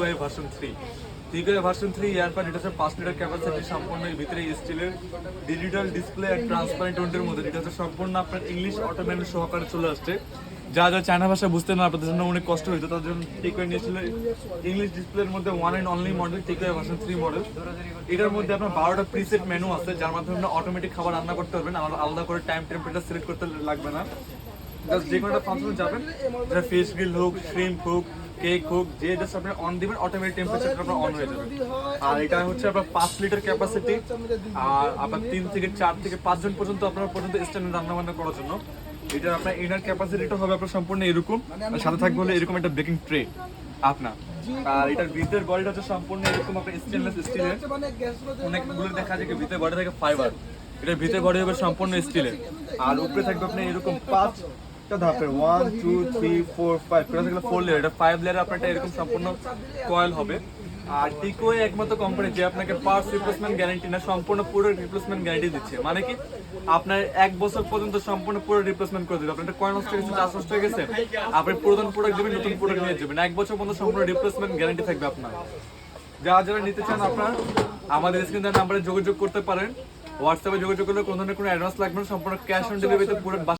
টিকোয়াই version 3। টিকোয়াই version 3 ইয়ারপাড, এটা হচ্ছে 5 litre capacity, সম্পূর্ণ এর ভিতরে স্টিলের ডিজিটাল ডিসপ্লে আর ট্রান্সপারেন্ট টোনের মধ্যে। এটা হচ্ছে সম্পূর্ণ আপনার ইংলিশ অটো ম্যানুয়াল সহকারে চলে আসছে। যা যা চায়না ভাষা বুঝতে না আপনাদের জন্য অনেক কষ্ট হইতো, তার জন্য টিকোয়াই নিয়েছিল ইংলিশ ডিসপ্লের মধ্যে ওয়ান অ্যান্ড অনলি মডেল টিকোয়াই ভার্সন 3 মডেল। এটার মধ্যে আপনার 12টা প্রিসেট মেনু আছে, যার মাধ্যমে আপনার অটোমেটিক খাবার রান্না করতে পারবেন, আলাদা করে টাইম টেম্পারেচার সিলেক্ট করতে লাগবে না। জাস্ট যে কোনো একটা ফাংশনে যাবেন, যেটা ফিশ গ্রিল হোক, শ্রিম্প হোক, কেক হোক, যে জাস্ট আপনি অন দিবেন অটোমেটিক টেম্পারেচার আপনার অন হয়ে যাবে। আর এটা হচ্ছে আপনার 5 লিটার ক্যাপাসিটি, আর আপনার 3 থেকে 4 থেকে 5 জন পর্যন্ত আপনার পর্যন্ত স্ট্যান্ডার্ড রান্না বান্না করার জন্য। এটার আপনার ইনার ক্যাপাসিটিটা হবে আপনার সম্পূর্ণ এরকম, আর সাথে থাকবে হলে এরকম একটা বেকিং ট্রে আপনার। আর এটার ভিতরের বডিটা হচ্ছে সম্পূর্ণ এরকম আপনার স্টেনলেস স্টিলের। অনেকগুলো দেখা যায় ভিতরে বডি থাকে ফাইবার, এটার ভিতরে বডি হবে সম্পূর্ণ স্টিলের। আর উপরে থাকবে আপনার এরকম 5টা ধাপের, 1 2 3 4 5 করে থাকলে 4 লেয়ার, এটা 5 লেয়ার আপনার এরকম সম্পূর্ণ কয়েল হবে। আর টিকোই একমাত্র কোম্পানি যে আপনাকে পার্টস রিপ্লেসমেন্ট গ্যারান্টি না, সম্পূর্ণ পুরো রিপ্লেসমেন্ট গ্যারান্টি দিচ্ছে। মানে কি আপনার 1 বছর পর্যন্ত সম্পূর্ণ পুরো রিপ্লেসমেন্ট করে দেবে। আপনার কয়েন নষ্ট হয়ে গেছে, চার্জ নষ্ট হয়ে গেছে, আপনি পুরাতন প্রোডাক্ট দেবেন, নতুন প্রোডাক্ট নিয়ে যাবেন, 1 বছর পর্যন্ত সম্পূর্ণ রিপ্লেসমেন্ট গ্যারান্টি থাকবে আপনার। যারা নিতে চান আপনার আমাদের স্ক্রিন নাম্বারে যোগাযোগ করতে পারেন। হোয়াটসঅ্যাপে যোগাযোগ করলে কোনো ধরনের কোনো অ্যাডভান্স লাগবে না, সম্পূর্ণ ক্যাশ অন ডেলিভারিতে পুরো